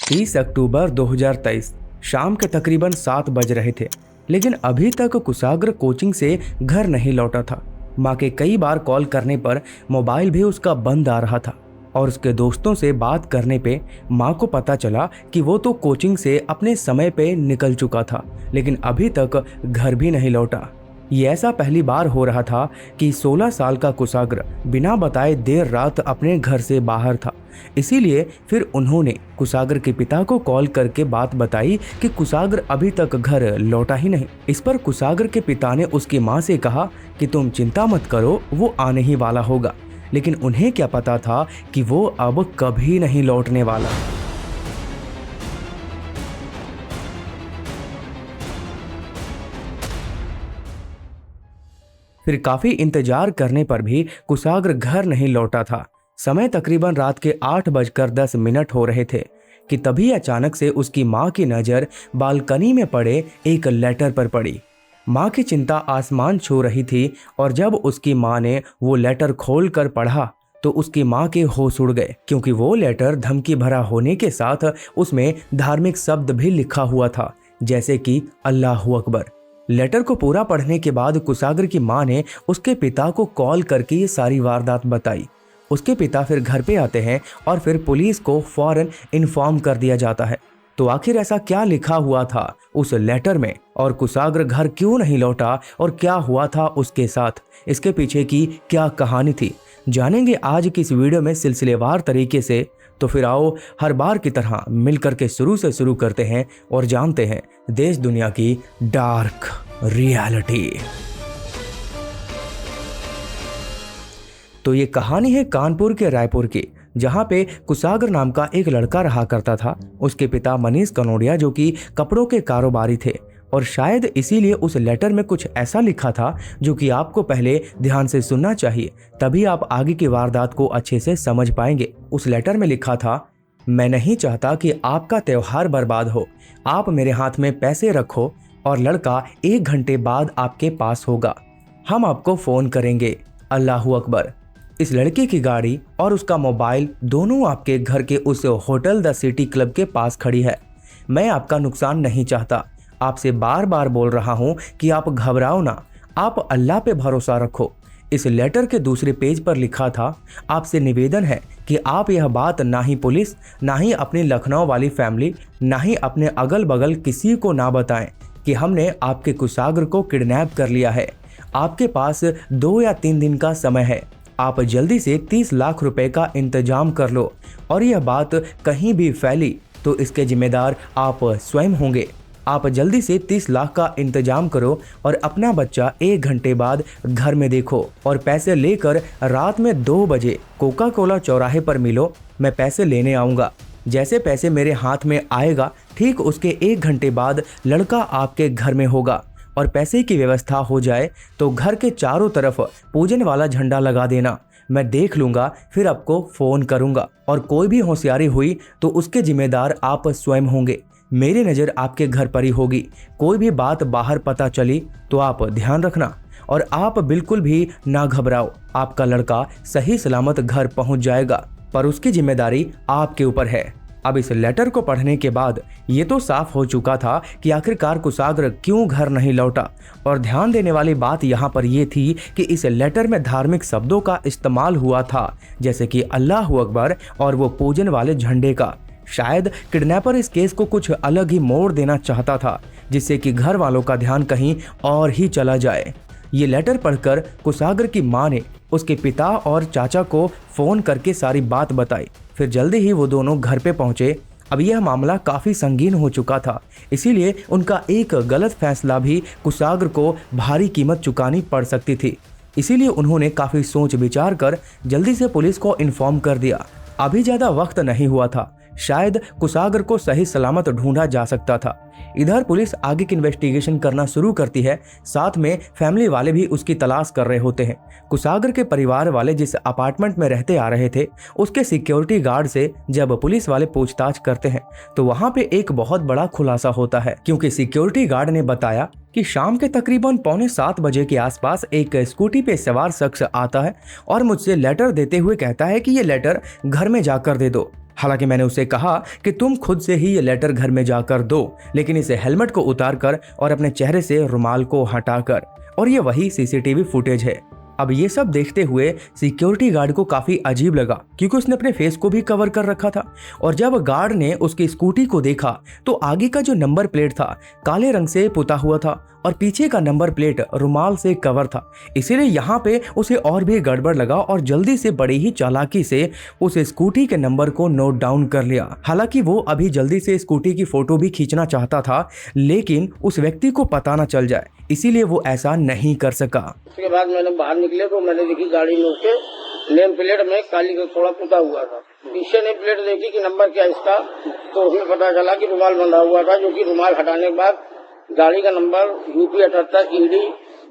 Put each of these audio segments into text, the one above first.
30 अक्टूबर 2023 शाम के तकरीबन 7 बज रहे थे, लेकिन अभी तक कुशाग्र कोचिंग से घर नहीं लौटा था। माँ के कई बार कॉल करने पर मोबाइल भी उसका बंद आ रहा था और उसके दोस्तों से बात करने पे माँ को पता चला कि वो तो कोचिंग से अपने समय पे निकल चुका था, लेकिन अभी तक घर भी नहीं लौटा। ये ऐसा पहली बार हो रहा था कि 16 साल का कुशाग्र बिना बताए देर रात अपने घर से बाहर था। इसीलिए फिर उन्होंने कुशाग्र के पिता को कॉल करके बात बताई कि कुशाग्र अभी तक घर लौटा ही नहीं। इस पर कुशाग्र के पिता ने उसकी मां से कहा कि तुम चिंता मत करो, वो आने ही वाला होगा। लेकिन उन्हें क्या पता था कि वो अब कभी नहीं लौटने वाला। फिर काफी इंतजार करने पर भी कुशाग्र घर नहीं लौटा था। समय तकरीबन रात के 8:10 हो रहे थे कि तभी अचानक से उसकी माँ की नज़र बालकनी में पड़े एक लेटर पर पड़ी। माँ की चिंता आसमान छू रही थी और जब उसकी माँ ने वो लेटर खोल कर पढ़ा तो उसकी माँ के होश उड़ गए, क्योंकि वो लेटर धमकी भरा होने के साथ उसमें धार्मिक शब्द भी लिखा हुआ था, जैसे कि अल्लाहू अकबर। लेटर को पूरा पढ़ने के बाद कुशाग्र की माँ ने उसके पिता को कॉल करके ये सारी वारदात बताई। उसके पिता फिर घर पे आते हैं और फिर पुलिस को फौरन इन्फॉर्म कर दिया जाता है। तो आखिर ऐसा क्या लिखा हुआ था उस लेटर में, और कुशाग्र घर क्यों नहीं लौटा और क्या हुआ था उसके साथ, इसके पीछे की क्या कहानी थी, जानेंगे आज की इस वीडियो में सिलसिलेवार तरीके से। तो फिर आओ हर बार की तरह मिलकर के शुरू से शुरू करते हैं और जानते हैं देश दुनिया की डार्क रियलिटी। तो ये कहानी है कानपुर के रायपुर की, जहाँ पे कुशाग्र नाम का एक लड़का रहा करता था। उसके पिता मनीष कनोडिया जो कि कपड़ों के कारोबारी थे, और शायद इसीलिए उस लेटर में कुछ ऐसा लिखा था जो कि आपको पहले ध्यान से सुनना चाहिए, तभी आप आगे की वारदात को अच्छे से समझ पाएंगे। उस लेटर में लिखा था, मैं नहीं चाहता कि आपका त्योहार बर्बाद हो, आप मेरे हाथ में पैसे रखो और लड़का 1 घंटे बाद आपके पास होगा, हम आपको फ़ोन करेंगे, अल्लाहू अकबर। इस लड़के की गाड़ी और उसका मोबाइल दोनों आपके घर के उस होटल द सिटी क्लब के पास खड़ी है। मैं आपका नुकसान नहीं चाहता, आपसे बार बार बोल रहा हूं कि आप घबराओ ना, आप अल्लाह पे भरोसा रखो। इस लेटर के दूसरे पेज पर लिखा था, आपसे निवेदन है कि आप यह बात ना ही पुलिस, ना ही अपनी लखनऊ वाली फैमिली, ना ही अपने अगल बगल किसी को ना बताएं कि हमने आपके कुशाग्र को किडनैप कर लिया है। आपके पास 2 या 3 दिन का समय है, आप जल्दी से 30 लाख रुपए का इंतजाम कर लो, और यह बात कहीं भी फैली तो इसके जिम्मेदार आप स्वयं होंगे। आप जल्दी से 30 लाख का इंतजाम करो और अपना बच्चा 1 घंटे बाद घर में देखो, और पैसे लेकर रात में 2 बजे कोका कोला चौराहे पर मिलो, मैं पैसे लेने आऊँगा। जैसे पैसे मेरे हाथ में आएगा ठीक उसके 1 घंटे बाद लड़का आपके घर में होगा, और पैसे की व्यवस्था हो जाए तो घर के चारों तरफ पूजन वाला झंडा लगा देना, मैं देख लूँगा, फिर आपको फ़ोन करूँगा, और कोई भी होशियारी हुई तो उसके जिम्मेदार आप स्वयं होंगे। मेरी नज़र आपके घर पर ही होगी, कोई भी बात बाहर पता चली तो आप ध्यान रखना, और आप बिल्कुल भी ना घबराओ, आपका लड़का सही सलामत घर पहुंच जाएगा, पर उसकी जिम्मेदारी आपके ऊपर है। अब इस लेटर को पढ़ने के बाद ये तो साफ हो चुका था कि आखिरकार कुशाग्र क्यों घर नहीं लौटा, और ध्यान देने वाली बात यहाँ पर यह थी कि इस लेटर में धार्मिक शब्दों का इस्तेमाल हुआ था, जैसे कि अल्लाहू अकबर और वो पूजन वाले झंडे का। शायद किडनैपर इस केस को कुछ अलग ही मोड़ देना चाहता था, जिससे कि घर वालों का ध्यान कहीं और ही चला जाए। ये लेटर पढ़कर कुशाग्र की मां ने उसके पिता और चाचा को फ़ोन करके सारी बात बताई। फिर जल्दी ही वो दोनों घर पे पहुंचे। अब यह मामला काफ़ी संगीन हो चुका था, इसीलिए उनका एक गलत फैसला भी कुशाग्र को भारी कीमत चुकानी पड़ सकती थी। इसीलिए उन्होंने काफ़ी सोच विचार कर जल्दी से पुलिस को इन्फॉर्म कर दिया। अभी ज़्यादा वक्त नहीं हुआ था, शायद कुशाग्र को सही सलामत ढूंढा जा सकता था। इधर पुलिस आगे की इन्वेस्टिगेशन करना शुरू करती है, साथ में फैमिली वाले भी उसकी तलाश कर रहे होते हैं। कुशाग्र के परिवार वाले जिस अपार्टमेंट में रहते आ रहे थे, उसके सिक्योरिटी गार्ड से जब पुलिस वाले पूछताछ करते हैं तो वहां पे एक बहुत बड़ा खुलासा होता है, क्योंकि सिक्योरिटी गार्ड ने बताया कि शाम के तकरीबन 6:45 बजे के आसपास एक स्कूटी पे सवार शख्स आता है और मुझसे लेटर देते हुए कहता है कि ये लेटर घर में जाकर दे दो। हालांकि मैंने उसे कहा कि तुम खुद से ही ये लेटर घर में जाकर दो, लेकिन इसे हेलमेट को उतार कर और अपने चेहरे से रुमाल को हटाकर। और ये वही सीसीटीवी फुटेज है। अब ये सब देखते हुए सिक्योरिटी गार्ड को काफी अजीब लगा, क्योंकि उसने अपने फेस को भी कवर कर रखा था। और जब गार्ड ने उसकी स्कूटी को देखा तो आगे का जो नंबर प्लेट था काले रंग से पुता हुआ था और पीछे का नंबर प्लेट रुमाल से कवर था। इसीलिए यहाँ पे उसे और भी गड़बड़ लगा और जल्दी से बड़ी ही चालाकी से उस स्कूटी के नंबर को नोट डाउन कर लिया। हालांकि वो अभी जल्दी से स्कूटी की फोटो भी खींचना चाहता था, लेकिन उस व्यक्ति को पता न चल जाए, इसीलिए वो ऐसा नहीं कर सका। उसके बाद मैंने बाहर निकले तो मैंने देखी गाड़ी में उसके नेम प्लेट में काली का थोड़ा पुता हुआ था। पीछे नेम प्लेट देखी कि नंबर क्या इसका, तो उसमें पता चला कि रुमाल बंधा हुआ था, जो कि रुमाल हटाने के बाद गाड़ी का नंबर UP 78 ED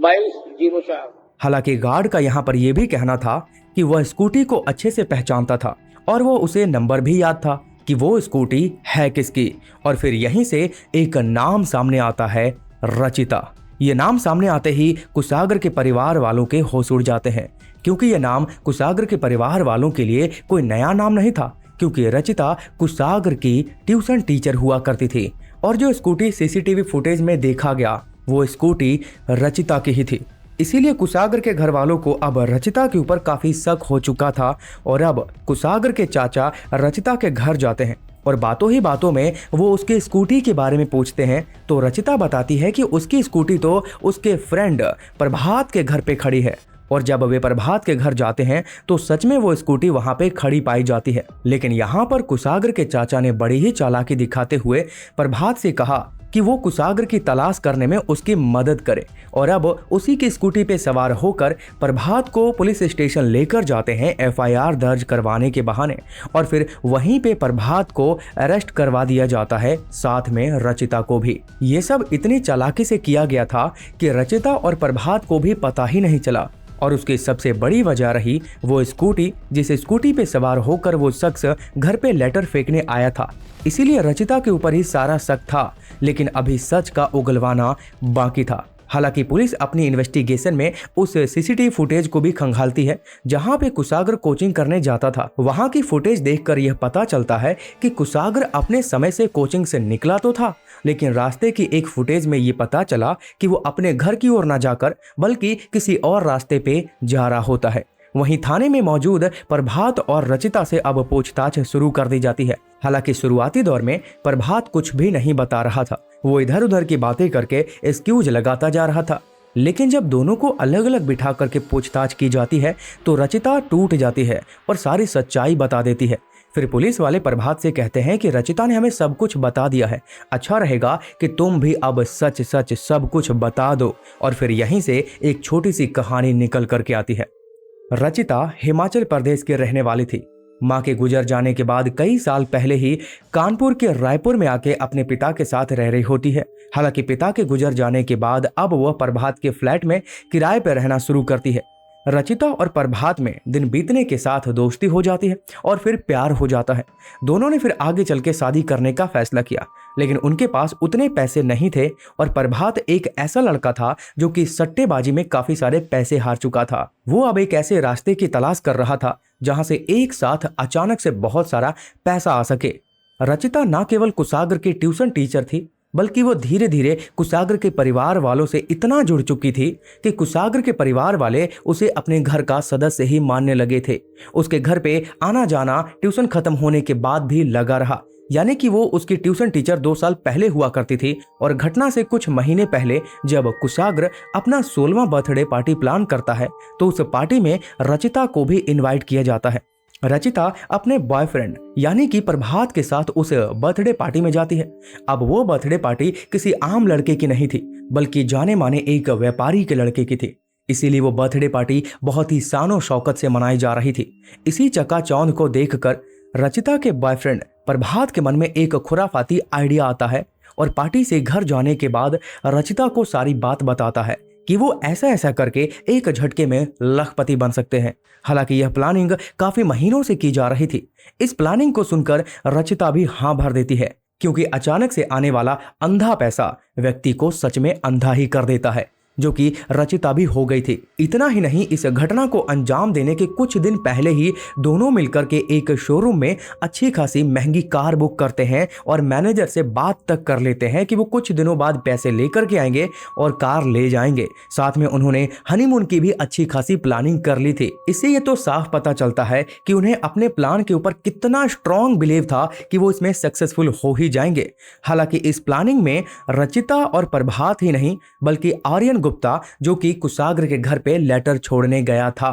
2204। हालांकि गार्ड का यहाँ पर यह भी कहना था कि वह स्कूटी को अच्छे से पहचानता था और वो उसे नंबर भी याद था कि वो स्कूटी है किसकी। और फिर यहीं से एक नाम सामने आता है, रचिता। ये नाम सामने आते ही कुशागर के परिवार वालों के होश उड़ जाते हैं, क्योंकि ये नाम कुशागर के परिवार वालों के लिए कोई नया नाम नहीं था, क्योंकि रचिता कुशागर की ट्यूशन टीचर हुआ करती थी और जो स्कूटी सीसीटीवी फुटेज में देखा गया वो स्कूटी रचिता की ही थी। इसीलिए कुशागर के घर वालों को अब रचिता के ऊपर काफी शक हो चुका था और अब कुशागर के चाचा रचिता के घर जाते हैं और बातों ही बातों में वो उसके स्कूटी के बारे में पूछते हैं। तो रचिता बताती है कि उसकी स्कूटी तो उसके फ्रेंड प्रभात के घर पे खड़ी है और जब वे प्रभात के घर जाते हैं तो सच में वो स्कूटी वहां पे खड़ी पाई जाती है। लेकिन यहाँ पर कुशागर के चाचा ने बड़ी ही चालाकी दिखाते हुए प्रभात से कहा कि वो कुशागर की तलाश करने में उसकी मदद करे और अब उसी की स्कूटी पे सवार होकर प्रभात को पुलिस स्टेशन लेकर जाते हैं FIR दर्ज करवाने के बहाने। और फिर वहीं पे प्रभात को अरेस्ट करवा दिया जाता है, साथ में रचिता को भी। ये सब इतनी चालाकी से किया गया था कि रचिता और प्रभात को भी पता ही नहीं चला। और उसकी सबसे बड़ी वजह रही वो स्कूटी, जिस स्कूटी पे सवार होकर वो शख्स घर पे लेटर फेंकने आया था। इसीलिए रचिता के ऊपर ही सारा शक था, लेकिन अभी सच का उगलवाना बाकी था। हालांकि पुलिस अपनी इन्वेस्टिगेशन में उस सीसीटीवी फुटेज को भी खंगालती है जहां पे कुशागर कोचिंग करने जाता था। वहां की फुटेज देखकर यह पता चलता है कि कुशागर अपने समय से कोचिंग से निकला तो था, लेकिन रास्ते की एक फुटेज में ये पता चला कि वो अपने घर की ओर न जाकर बल्कि किसी और रास्ते पे जा रहा होता है। वहीं थाने में मौजूद प्रभात और रचिता से अब पूछताछ शुरू कर दी जाती है। हालांकि शुरुआती दौर में प्रभात कुछ भी नहीं बता रहा था, वो इधर उधर की बातें करके एक्सक्यूज लगाता जा रहा था। लेकिन जब दोनों को अलग अलग बिठा करके पूछताछ की जाती है तो रचिता टूट जाती है और सारी सच्चाई बता देती है। फिर पुलिस वाले प्रभात से कहते हैं कि रचिता ने हमें सब कुछ बता दिया है, अच्छा रहेगा कि तुम भी अब सच सच सब कुछ बता दो। और फिर यहीं से एक छोटी सी कहानी निकल करके आती है। रचिता हिमाचल प्रदेश के रहने वाली थी। मां के गुजर जाने के बाद कई साल पहले ही कानपुर के रायपुर में आके अपने पिता के साथ रह रही होती है। हालांकि पिता के गुजर जाने के बाद अब वह प्रभात के फ्लैट में किराए पर रहना शुरू करती है। रचिता और प्रभात में दिन बीतने के साथ दोस्ती हो जाती है और फिर प्यार हो जाता है। दोनों ने फिर आगे चल के शादी करने का फैसला किया, लेकिन उनके पास उतने पैसे नहीं थे और प्रभात एक ऐसा लड़का था जो कि सट्टेबाजी में काफी सारे पैसे हार चुका था। वो अब एक ऐसे रास्ते की तलाश कर रहा था जहां से एक साथ अचानक से बहुत सारा पैसा आ सके। रचिता न केवल कुशागर की ट्यूशन टीचर थी, बल्कि वो धीरे धीरे कुशागर के परिवार वालों से इतना जुड़ चुकी थी कि कुशागर के परिवार वाले उसे अपने घर का सदस्य ही मानने लगे थे। उसके घर पे आना जाना ट्यूशन खत्म होने के बाद भी लगा रहा, यानी कि वो उसकी ट्यूशन टीचर 2 साल पहले हुआ करती थी। और घटना से कुछ महीने पहले जब कुशागर अपना 16वां बर्थडे पार्टी प्लान करता है तो उस पार्टी में रचिता को भी इनवाइट किया जाता है। रचिता अपने बॉयफ्रेंड यानी कि प्रभात के साथ उस बर्थडे पार्टी में जाती है। अब वो बर्थडे पार्टी किसी आम लड़के की नहीं थी, बल्कि जाने माने एक व्यापारी के लड़के की थी। इसीलिए वो बर्थडे पार्टी बहुत ही शानो शौकत से मनाई जा रही थी। इसी चकाचौंध को देखकर रचिता के बॉयफ्रेंड प्रभात के मन में एक खुराफाती आइडिया आता है और पार्टी से घर जाने के बाद रचिता को सारी बात बताता है कि वो ऐसा ऐसा करके एक झटके में लखपति बन सकते हैं। हालांकि यह प्लानिंग काफी महीनों से की जा रही थी। इस प्लानिंग को सुनकर रचिता भी हाँ भर देती है, क्योंकि अचानक से आने वाला अंधा पैसा व्यक्ति को सच में अंधा ही कर देता है। जो कि रचिता भी हो गई थी। इतना ही नहीं, इस घटना को अंजाम देने के कुछ दिन पहले ही दोनों मिलकर के एक शोरूम में अच्छी खासी महंगी कार बुक करते हैं और मैनेजर से बात तक कर लेते हैं कि वो कुछ दिनों बाद पैसे लेकर के आएंगे और कार ले जाएंगे। साथ में उन्होंने हनीमून की भी अच्छी खासी प्लानिंग कर ली थी। इससे ये तो साफ पता चलता है कि उन्हें अपने प्लान के ऊपर कितना स्ट्रॉन्ग बिलीव था कि वो इसमें सक्सेसफुल हो ही जाएंगे। हालांकि इस प्लानिंग में रचिता और प्रभात ही नहीं बल्कि आर्यन गुप्ता, जो कि कुशाग्र के घर पे लेटर छोड़ने गया था।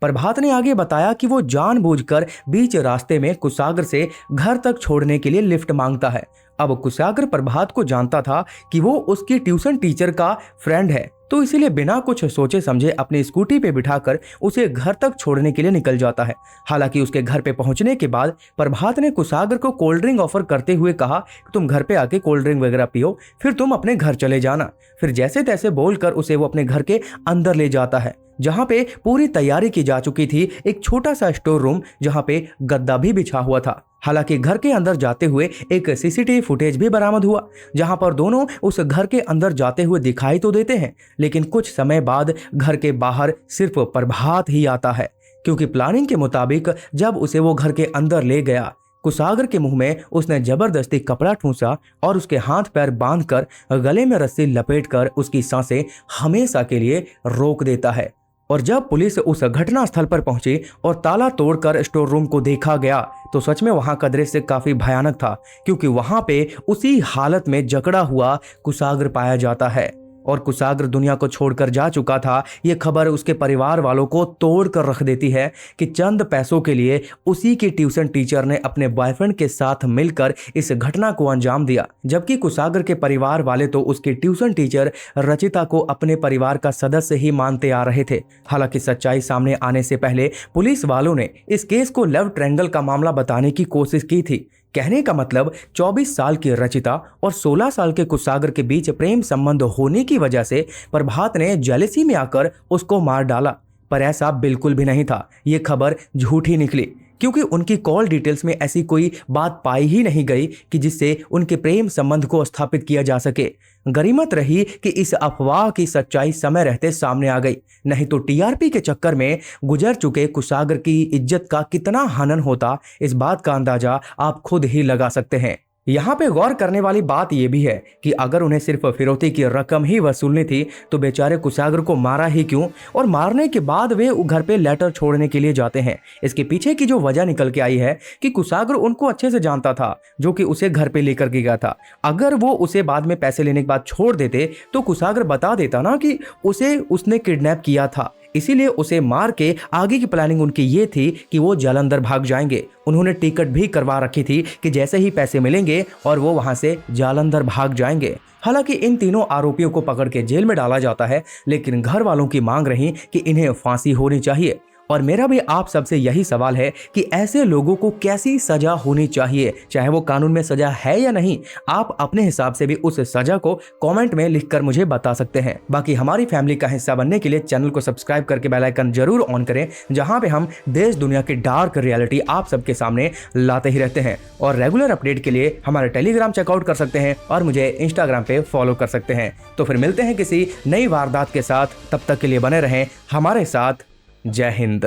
प्रभात ने आगे बताया कि वो जानबूझकर बीच रास्ते में कुशाग्र से घर तक छोड़ने के लिए लिफ्ट मांगता है। अब कुशाग्र प्रभात को जानता था कि वो उसकी ट्यूशन टीचर का फ्रेंड है, तो इसीलिए बिना कुछ सोचे समझे अपनी स्कूटी पे बिठाकर उसे घर तक छोड़ने के लिए निकल जाता है। हालांकि उसके घर पे पहुंचने के बाद प्रभात ने कुशाग्र को कोल्ड ड्रिंक ऑफर करते हुए कहा कि तुम घर पे आके कोल्ड ड्रिंक वगैरह पियो, फिर तुम अपने घर चले जाना। फिर जैसे तैसे बोलकर उसे वो अपने घर के अंदर ले जाता है, जहां पे पूरी तैयारी की जा चुकी थी, एक छोटा सा स्टोर रूम जहां पे गद्दा भी बिछा हुआ था। हालांकि घर के अंदर जाते हुए एक सीसीटीवी फुटेज भी बरामद हुआ, जहां पर दोनों उस घर के अंदर जाते हुए दिखाई तो देते हैं, लेकिन कुछ समय बाद घर के बाहर सिर्फ प्रभात ही आता है, क्योंकि प्लानिंग के मुताबिक जब उसे वो घर के अंदर ले गया, कुशाग्र के मुंह में उसने जबरदस्ती कपड़ा ठूंसा और उसके हाथ पैर बांधकर गले में रस्सी लपेटकर उसकी सांसें हमेशा के लिए रोक देता है। और जब पुलिस उस घटना स्थल पर पहुंची और ताला तोड़कर स्टोर रूम को देखा गया, तो सच में वहां का दृश्य काफी भयानक था, क्योंकि वहां पे उसी हालत में जकड़ा हुआ कुशाग्र पाया जाता है। और कुशाग्र दुनिया को छोड़कर जा चुका था। ये खबर उसके परिवार वालों को तोड़ कर रख देती है कि चंद पैसों के लिए उसी के ट्यूशन टीचर ने अपने बॉयफ्रेंड के साथ मिलकर इस घटना को अंजाम दिया, जबकि कुशाग्र के परिवार वाले तो उसके ट्यूशन टीचर रचिता को अपने परिवार का सदस्य ही मानते आ रहे थे। हालांकि सच्चाई सामने आने से पहले पुलिस वालों ने इस केस को लव ट्रायंगल का मामला बताने की कोशिश की थी। कहने का मतलब 24 साल की रचिता और 16 साल के कुशाग्र के बीच प्रेम संबंध होने की वजह से प्रभात ने जेलसी में आकर उसको मार डाला, पर ऐसा बिल्कुल भी नहीं था। ये खबर झूठी निकली, क्योंकि उनकी कॉल डिटेल्स में ऐसी कोई बात पाई ही नहीं गई कि जिससे उनके प्रेम संबंध को स्थापित किया जा सके। गनीमत रही कि इस अफवाह की सच्चाई समय रहते सामने आ गई, नहीं तो टीआरपी के चक्कर में गुजर चुके कुशाग्र की इज्जत का कितना हनन होता, इस बात का अंदाजा आप खुद ही लगा सकते हैं। यहाँ पे गौर करने वाली बात यह भी है कि अगर उन्हें सिर्फ फिरौती की रकम ही वसूलनी थी तो बेचारे कुशाग्र को मारा ही क्यों, और मारने के बाद वे घर पे लेटर छोड़ने के लिए जाते हैं। इसके पीछे की जो वजह निकल के आई है कि कुशाग्र उनको अच्छे से जानता था, जो कि उसे घर पे लेकर के गया था। अगर वो उसे बाद में पैसे लेने के बाद छोड़ देते तो कुशाग्र बता देता ना कि उसने किडनैप किया था, इसीलिए उसे मार के आगे की प्लानिंग उनकी ये थी कि वो जालंधर भाग जाएंगे। उन्होंने टिकट भी करवा रखी थी कि जैसे ही पैसे मिलेंगे और वो वहां से जालंधर भाग जाएंगे। हालांकि इन तीनों आरोपियों को पकड़ के जेल में डाला जाता है, लेकिन घर वालों की मांग रही कि इन्हें फांसी होनी चाहिए। और मेरा भी आप सबसे यही सवाल है कि ऐसे लोगों को कैसी सजा होनी चाहिए, चाहे वो कानून में सजा है या नहीं। आप अपने हिसाब से भी उस सजा को कमेंट में लिखकर मुझे बता सकते हैं। बाकी हमारी फैमिली का हिस्सा बनने के लिए चैनल को सब्सक्राइब करके बेल आइकन जरूर ऑन करें, जहां पे हम देश दुनिया की डार्क रियलिटी आप सबके सामने लाते ही रहते हैं। और रेगुलर अपडेट के लिए हमारे टेलीग्राम चेकआउट कर सकते हैं और मुझे इंस्टाग्राम पे फॉलो कर सकते हैं। तो फिर मिलते हैं किसी नई वारदात के साथ, तब तक के लिए बने रहें हमारे साथ। जय हिंद।